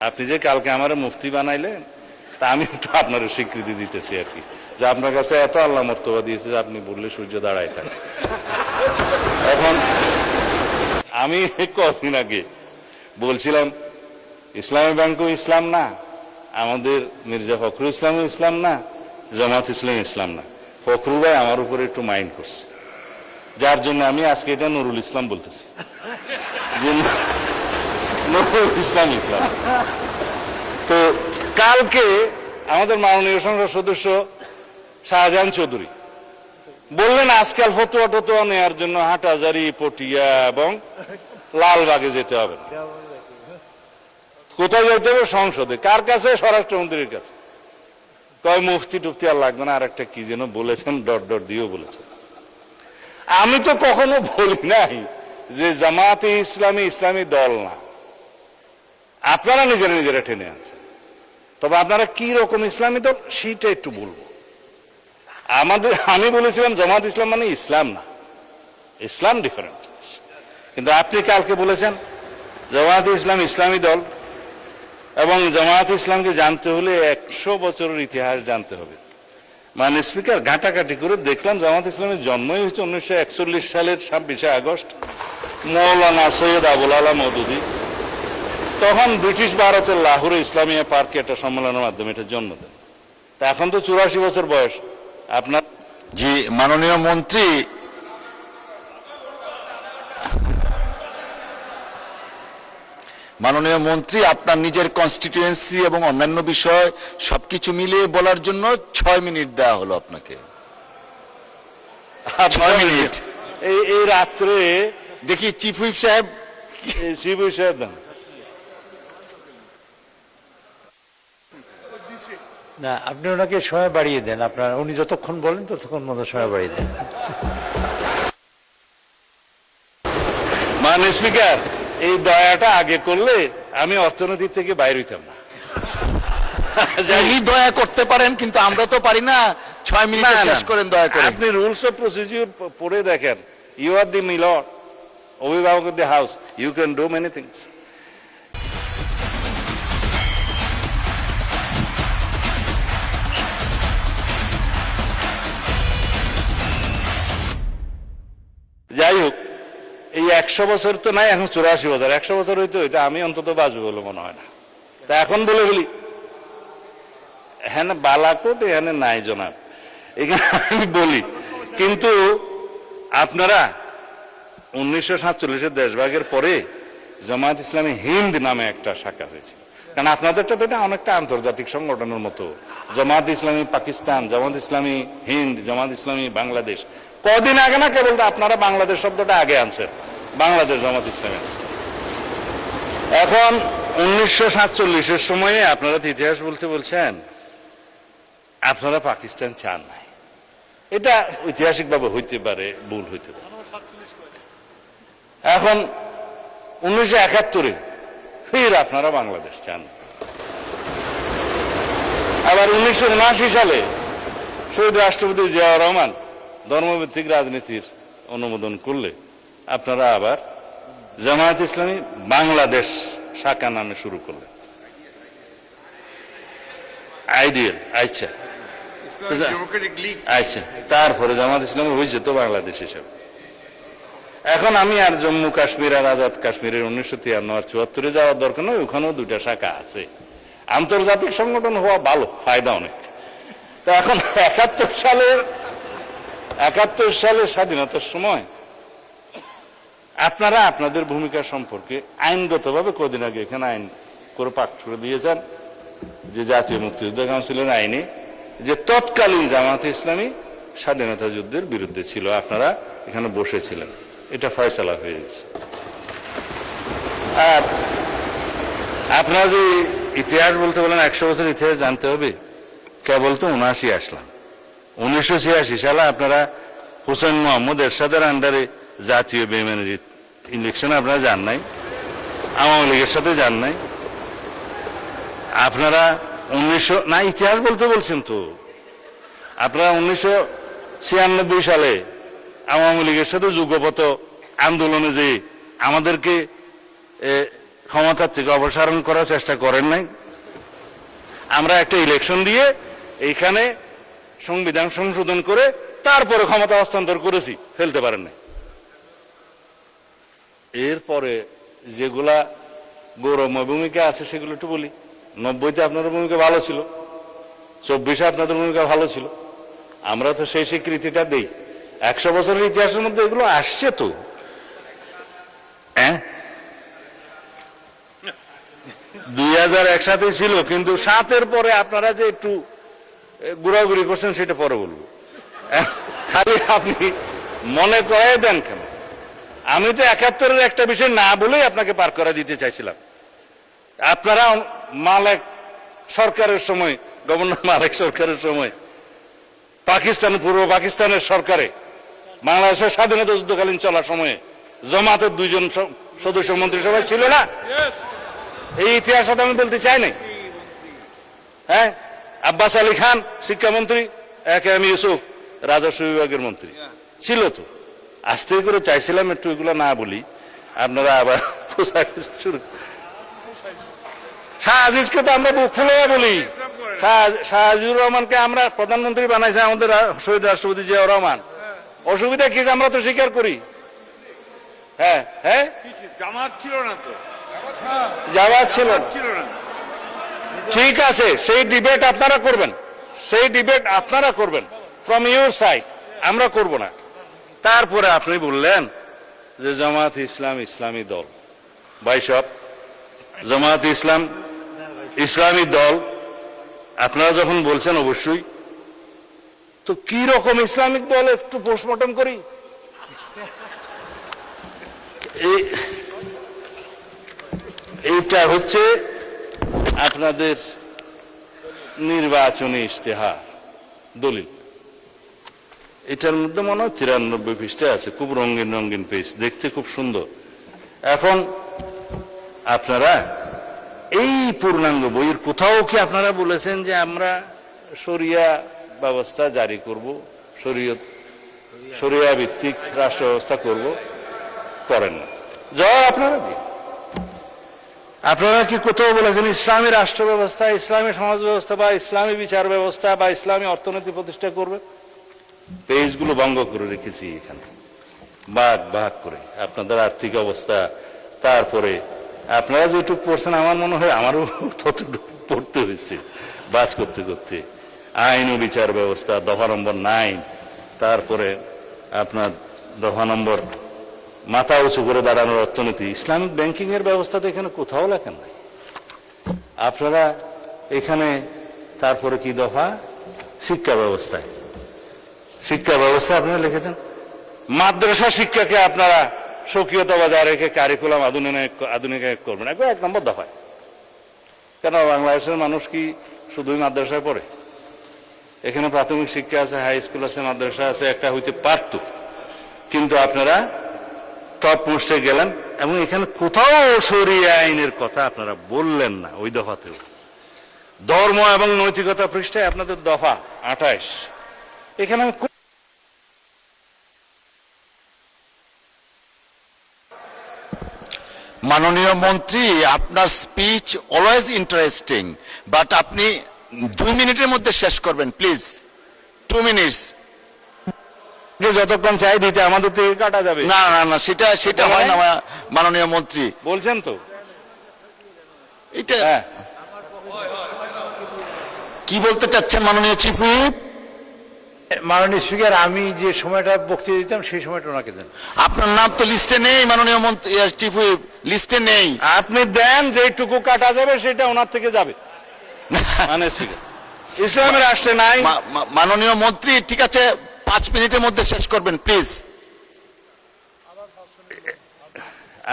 আপনি যে কালকে আমার মুফতি বানাইলেন তা আমি একটু আপনার স্বীকৃতি দিতেছি আর কি, যে আপনার কাছে এত আল্লাহ মর্তবা দিয়েছে যে আপনি বললে সূর্য দাঁড়ায় থাকে। এখন আমি কদিন আগে বলছিলাম ইসলামী ব্যাংকও ইসলাম না, আমাদের মির্জা ফখরুল ইসলামও ইসলাম না, জামাত ইসলাম ইসলাম না। ফখরুল ভাই আমার উপরে একটু মাইন্ড করছে, যার জন্য আমি আজকে এটা নুরুল ইসলাম বলতেছি। নুরুল ইসলাম ইসলাম। তো কালকে আমাদের মাননীয় সংসদ সদস্য শাহজাহান চৌধুরী বললেন আজকাল ফতোয়া টতোয়া নেওয়ার জন্য হাটহাজারী, পটিয়া এবং লালবাগে যেতে হবে না। কোথায় যেতে হবে? সংসদে। কার কাছে? স্বরাষ্ট্রমন্ত্রীর কাছে। কয় মুফতি টুফতি আর লাগবে না, আর একটা কি যেন বলেছেন, ডট ডট দিয়েও বলেছেন। আমি তো কখনো বলি নাই যে জামাতে ইসলামী ইসলামী দল না, আপনারা নিজেরা নিজেরা টেনে আছেন। তবে আপনারা কি রকম ইসলামী দল সেটা একটু বলবো। আমি বলেছিলাম জামাত ইসলাম মানে ইসলাম না, ইসলাম ডিফারেন্ট। কিন্তু আপনি কালকে বলেছেন জামাত ইসলাম ইসলামী দল, এবং জামাত ইসলামকে জানতে হলে 100 বছরের ইতিহাস জানতে হবে। মানে স্পিকার ঘাটাঘাটি করে দেখলাম জামাত ইসলামের জন্মই হয়েছে 1941 সালের 26শে আগস্ট। মৌলানা সৈয়দ আবুল আলা মওদুদী তখন ব্রিটিশ ভারতের লাহোরে ইসলামিয়া পার্কে একটা সম্মেলনের মাধ্যমে এটা জন্ম দেন। তা এখন তো 84 বছর বয়স আপনার। জি, মাননীয় মন্ত্রী আপনার নিজের কনস্টিটিউয়েন্সি এবং অন্যান্য বিষয় সবকিছু মিলিয়ে বলার জন্য 6 মিনিট দেওয়া হলো আপনাকে। 6 মিনিট। এই রাত্রে দেখি চিফ হুইপ সাহেব দেন না, আপনি ওনাকে সময় বাড়িয়ে দেন। আপনার উনি যতক্ষণ বলেন ততক্ষণ মতো সময় বাড়িয়ে দেন। মানে স্পিকার এই দয়াটা আগে করলে আমি অর্থনীতি থেকে বাইরে হইতাম না। উনি দয়া করতে পারেন, কিন্তু আমরা তো পারি না। 6 মিনিটে শেষ করেন দয়া করে। আপনি রুলস অফ প্রসিডিউর পড়ে দেখেন। ইউ আর দি মিলর, অভিভাবক of the house, you can do many things. যাই হোক, এই 100 বছর তো নাই, এখন 84 বছর। 100 বছর হইতে হইতে আমি অন্তত বাঁচবো বলে মনে হয় না। তা এখন বলে বলি হ্যাঁ বালাকোট এখানে নাই জনাব, এখানে আমি বলি। কিন্তু আপনারা 1947 দেশভাগের পরে জামায়াত ইসলামী হিন্দ নামে একটা শাখা হয়েছে। কারণ আপনাদেরটা তো এটা অনেকটা আন্তর্জাতিক সংগঠনের মতো। জামায়াত ইসলামী পাকিস্তান, জামায়াত ইসলামী হিন্দ, জামায়াত ইসলামী বাংলাদেশ। কদিন আগে না কেবল আপনারা বাংলাদেশ শব্দটা আগে আনছেন, বাংলাদেশ জামাত ইসলামী আনছেন। এখন 1947 সময়ে আপনারা ইতিহাস বলতে বলছেন আপনারা পাকিস্তান চান নাই। এটা ঐতিহাসিকভাবে হইতে পারে, ভুল হইতে পারে। এখন 1971 ফির আপনারা বাংলাদেশ চান। আবার 1979 সালে শহীদ রাষ্ট্রপতি জিয়াউর রহমান ধর্মভিত্তিক রাজনীতির অনুমোদন করলে আপনারা আবার জামায়াত ইসলামী বাংলাদেশ শাখা নামে শুরু করলেন। আইডিয়াল। আচ্ছা, আচ্ছা, তারপরে জামায়াত ইসলামী হয়েছে তো বাংলাদেশ হিসাবে। এখন আমি আর জম্মু কাশ্মীর আর আজাদ কাশ্মীরের 1953 আর 74 যাওয়ার দরকার নয়, ওখানেও 2টা শাখা আছে। আন্তর্জাতিক সংগঠন হওয়া ভালো, ফায়দা অনেক। তো এখন 71 সালের স্বাধীনতার সময় আপনারা আপনাদের ভূমিকা সম্পর্কে আইনগতভাবে কদিন আগে এখানে আইন করে পাঠ করে দিয়েছেন যে জাতীয় মুক্তিযুদ্ধ কাউন্সিলের আইনে যে তৎকালীন জামায়াতে ইসলামী স্বাধীনতা যুদ্ধের বিরুদ্ধে ছিল, আপনারা এখানে বসেছিলেন। এটা ফয়সালা হয়ে গেছে। আর আপনারা যে ইতিহাস বলতে বলেন 100 বছর ইতিহাস জানতে হবে, কেবল তো 79 আসলাম। 1986 সালে আপনারা হোসেন মোহাম্মদ এরশাদের আন্ডারে জাতীয় বেইমানির ইলেকশনে আপনারা যান নাই, আওয়ামী লীগের সাথে যান নাই। আপনারা না ইতিহাস বলতে বলছেন তো, আপনারা 1996 সালে আওয়ামী লীগের সাথে যুগপত আন্দোলনে যে আমাদেরকে ক্ষমতার থেকে অপসারণ করার চেষ্টা করেন নাই। আমরা একটা ইলেকশন দিয়ে এইখানে সংবিধান সংশোধন করে তারপরে ক্ষমতা হস্তান্তর করেছি, ফেলতে পারেন নাই। এরপরে যেগুলা গৌরবময় ভূমিকা আছে সেগুলো একটু বলি। 90-তে আপনাদের ভূমিকা ভালো ছিল, 24-এ আপনাদের ভূমিকা ভালো ছিল, আমরা তো সেই স্বীকৃতিটা দেই। 100 বছরের ইতিহাসের মধ্যে এগুলো আসছে তো। হ্যাঁ, 2001 সাথে ছিল, কিন্তু 7-এর পরে আপনারা যে একটু ঘোরাঘুরি করছেন সেটা পরে বলবো। খালি আপনি মনে করাই দেন কেন? আমি তো 71-এর একটা বিষয় না বলেই আপনাকে পার করে দিতে চাইছিলাম। আপনারা মালেক সরকারের সময়, গভর্নর মালেক সরকারের সময় পাকিস্তান, পূর্ব পাকিস্তানের সরকারে বাংলাদেশের স্বাধীনতা যুদ্ধকালীন চলার সময়ে জামাতের 2 জন সদস্য মন্ত্রিসভায় ছিল না? এই ইতিহাস আমি বলতে চাই নাই। হ্যাঁ, আব্বাস আলী খান শিক্ষামন্ত্রী, এম ইউসুফ রাজস্ব বিভাগের মন্ত্রী ছিল তো। আস্তে করে চাইছিলাম একটু এগুলো না বলি, আপনারা আবার শুরু। শাহ আজিজকে তো আমরা বুক ফুলে বলি। শাহ আজিজুর রহমানকে আমরা প্রধানমন্ত্রী বানাইছি আমাদের শহীদ রাষ্ট্রপতি জিয়াউর রহমান। অসুবিধা কি আমরা তো স্বীকার করি। হ্যাঁ হ্যাঁ, জামাত ছিল না তো, জামাত ছিল না। ঠিক আছে, সেই ডিবেট আপনারা করবেন, সেই ডিবেট আপনারা করবেন ফ্রম ইউর সাইড, আমরা করব না। তারপরে আপনি বললেন যে জামাত ইসলাম ইসলামী দল। ভাই সব জামাত ইসলাম ইসলামী দল আপনারা যখন বলছেন, অবশ্যই তো কি রকম ইসলামিক দল একটু পোস্টমর্টম করি। এইটা হচ্ছে আপনাদের নির্বাচনী ইশতেহার দলিল। এটার মধ্যে মনে হয় 93 পৃষ্ঠা আছে, খুব রঙিন রঙিন পেজ, দেখতে খুব সুন্দর। এখন আপনারা এই পূর্ণাঙ্গ বইয়ের কোথাও কি আপনারা বলেছেন যে আমরা শরিয়া ব্যবস্থা জারি করব, শরিয়া ভিত্তিক রাষ্ট্র ব্যবস্থা করব? করেন না। জবাব আপনারা দিন। আপনারা কি কোথাও বলেছেন ইসলামী রাষ্ট্র ব্যবস্থা, ইসলামী সমাজ ব্যবস্থা বা ইসলামী বিচার ব্যবস্থা বা ইসলামী অর্থনীতি প্রতিষ্ঠা করবে? পেজগুলো ভঙ্গ করে রেখেছি এখানে, ভাগ ভাগ করে আপনাদের আর্থিক অবস্থা। তারপরে আপনারা যেটুকু পড়ছেন, আমার মনে হয় আমারও ততটুকু পড়তে হয়েছে বাজ করতে করতে। আইন ও বিচার ব্যবস্থা, দফা নম্বর 9। তারপরে আপনার দফা নম্বর মাথা উঁচু করে দাঁড়ানোর অর্থনীতি। ইসলামিক ব্যাংকিং এর ব্যবস্থা তো এখানে কোথাও লেখেন নাই আপনারা এখানে। তারপরে কি দফা? শিক্ষা ব্যবস্থায়, শিক্ষা ব্যবস্থা আপনারা লিখেছেন। মাদ্রাসা শিক্ষাকে আপনারা স্বকীয়তা বজায় রেখে কারিকুলাম আধুনিকায়ন করবেন, একবার 1 নম্বর দফায়। কেন বাংলাদেশের মানুষ কি শুধুই মাদ্রাসায় পড়ে? এখানে প্রাথমিক শিক্ষা আছে, হাই স্কুল আছে, মাদ্রাসা আছে, একটা হইতে পারত। কিন্তু আপনারা টপ পোস্টে গেলেন এবং এখানে কোথাও শরিয়া আইনের কথা আপনারা বললেন না। ওই দফাতেও ধর্ম এবং নৈতিকতা পৃষ্ঠায় আপনাদের দফা 28। এখানে আমি মাননীয় মন্ত্রী, আপনার স্পিচ অলওয়েজ ইন্টারেস্টিং, বাট আপনি 2 মিনিটের মধ্যে শেষ করবেন প্লিজ। 2 মিনিটস। যতক্ষণ চাই দিতে আমাদের থেকে কাটা যাবে না না না, সেটা হয় না মাননীয় মন্ত্রী। বলছেন তো এটা হ্যাঁ। কি বলতে চাচ্ছেন মাননীয় চিফ হুইপ? মাননীয় স্পিকার, আমি যে সময়টা বক্তৃতা দিতাম সেই সময়টা ওনাকে দেন। আপনার নাম তো লিস্টে নেই মাননীয় মন্ত্রী, চিফ হুইপ লিস্টে নেই। আপনি দেন, যেটুকু কাটা যাবে সেটা ওনার থেকে যাবে। মানে স্পিকার ইসলামী রাষ্ট্রে নাই। মাননীয় মন্ত্রী, ঠিক আছে, 5 মিনিটের মধ্যে শেষ করবেন প্লিজ।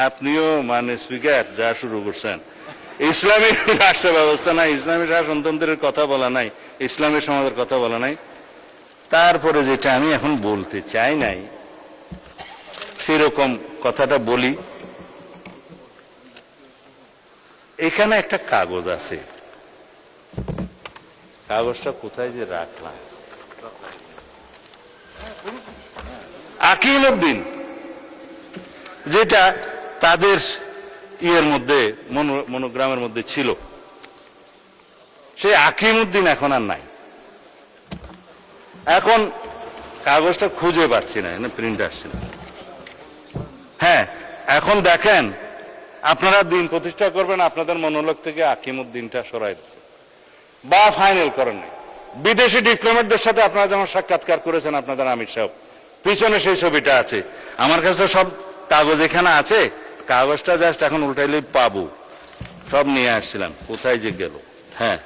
আপনিও মানে স্পিকার যা শুরু করছেন। ইসলামী রাষ্ট্র ব্যবস্থা নাই, ইসলামী শাসনতন্ত্রের কথা বলা নাই, ইসলামী সমাজের কথা বলা নাই। তারপরে যেটা আমি এখন বলতে চাই নাই সেরকম কথাটা বলি। এখানে একটা কাগজ আছে, কাগজটা কোথায় যে রাখলাম, আকিম উদ্দিন, যেটা তাদের ইয়ের মধ্যে মনোগ্রামের মধ্যে ছিল। সেই আকিমউদ্দিন এখন আর নাই। এখন কাগজটা খুঁজে পাচ্ছি না, প্রিন্ট আসছে না। হ্যাঁ, এখন দেখেন আপনারা দিন প্রতিষ্ঠা করবেন, আপনাদের মনোলগ থেকে আকিমউদ্দিনটা সরাই দিচ্ছে বা ফাইনাল করেন নাই। বিদেশি ডিপ্লোমেটদের সাথে আপনারা যেমন সাক্ষাৎকার করেছেন আপনাদের আমির সাহেব, পিছনে সেই ছবিটা আছে। আমার কাছে সব কাগজ এখানে আছে, কাগজটা জাস্ট এখন উল্টাইলেই পাবো। সব নিয়ে আসছিলাম, কোথায় যে গেল। হ্যাঁ,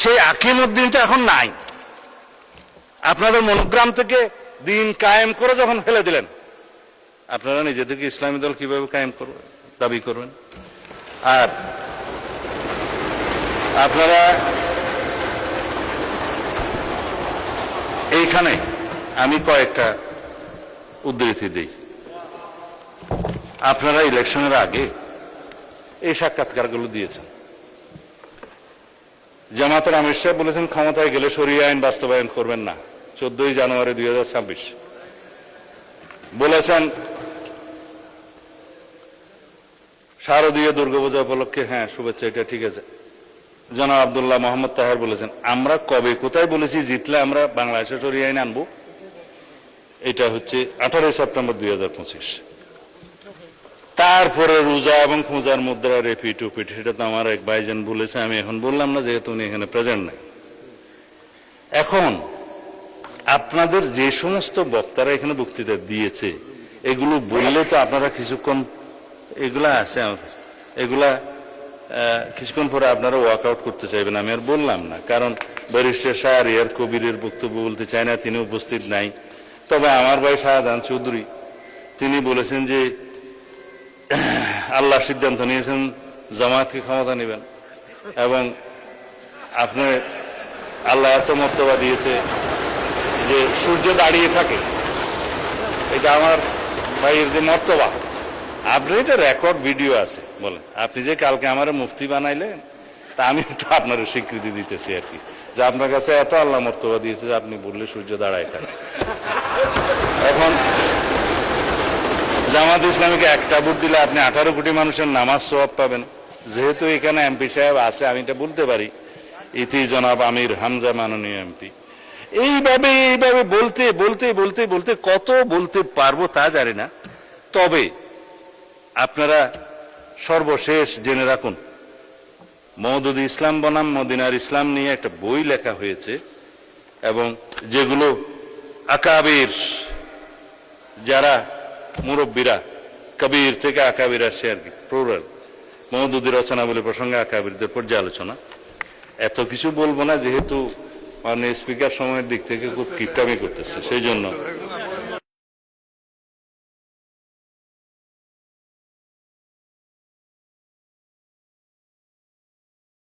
সেই আকিমউদ্দিনটা এখন নাই। আপনাদের মনোগ্রাম থেকে দিন কায়েম করে যখন ফেলে দিলেন, আপনারা নিজেদেরকে ইসলামী দল কিভাবে কায়েম করবেন, দাবি করবেন? আর আপনারা এইখানে আমি কয়েকটা উদ্ধৃতি দিই। আপনারা ইলেকশনের আগে এই সাক্ষাৎকারগুলো দিয়েছেন। জামাতের আমির সাহেব বলেছেন ক্ষমতায় গেলে শরিয়া আইন বাস্তবায়ন করবেন না, 14 জানুয়ারি 2026। বলেছেন শারদীয় দুর্গাপূজা উপলক্ষে হ্যাঁ শুভেচ্ছা, এটা ঠিক আছে। জনাব আব্দুল্লাহ মোহাম্মদ তাহের বলেছেন আমরা কবে কোথায় বলেছি জিতলে আমরা বাংলাদেশে শরিয়া আইন আনবো? এটা হচ্ছে 18 সেপ্টেম্বর 2025। তারপরে রোজা এবং পূজার মুদ্রা রেপিট উপিট, সেটা তো আমার এক ভাইজান বলেছে, আমি এখন বললাম না যেহেতু উনি এখানে প্রেজেন্ট নাই। এখন আপনাদের যে সমস্ত বক্তারা এখানে বক্তৃতা দিয়েছে এগুলো বললে তো আপনারা কিছুক্ষণ, এগুলা আছে আমার কাছে, এগুলা কিছুক্ষণ পরে আপনারা ওয়ার্কআউট করতে চাইবেন। আমি আর বললাম না, কারণ ব্যারিস্টার শাহরিয়ার কবিরের বক্তব্য বলতে চাই না, তিনি উপস্থিত নাই। তবে আমার ভাই শাহজাহান চৌধুরী তিনি বলেছেন যে আল্লাহ সিদ্ধান্ত নিয়েছেন জামাতকে ক্ষমতা নেবেন, এবং আপনি আল্লাহ এত মর্তবা দিয়েছে যে সূর্য দাঁড়িয়ে থাকে। এটা আমার ভাইয়ের যে মর্তবা, আপনি এটা রেকর্ড ভিডিও আছে। বলেন আপনি যে কালকে আমার মুফতি বানাইলেন, তা আমি একটু আপনার স্বীকৃতি দিতেছি আর কি, যে আপনার কাছে এত আল্লাহ মর্তবা দিয়েছে যে আপনি বললে সূর্য দাঁড়ায় থাকে। এখন জামাত ইসলামীকে একটা ভোট দিলে আপনি 18 কোটি মানুষের নামাজ সওয়াব পাবেন। যেহেতু এখানে এমপি সাহেব আছে, আমি এটা বলতে পারি, ইতি জনাব আমির হামজা মাননীয় এমপি। এইভাবে বলতে বলতে বলতে বলতে কত বলতে পারবো তা জানি না। তবে আপনারা সর্বশেষ জেনে রাখুন, মওদুদ ইসলাম বনাম মদিনার ইসলাম নিয়ে একটা বই লেখা হয়েছে, এবং যেগুলো আকাবির যারা মুরব্বীরা, কবির থেকে আকাবির আসে আর কি, প্লুরাল, মওদুদি রচনাবলী প্রসঙ্গে আকাবিরদের পর্যালোচনা। এত কিছু বলবো না, যেহেতু মাননীয় স্পিকার সময়ের দিক থেকে খুব কিপটামি করতেছে, সেই জন্য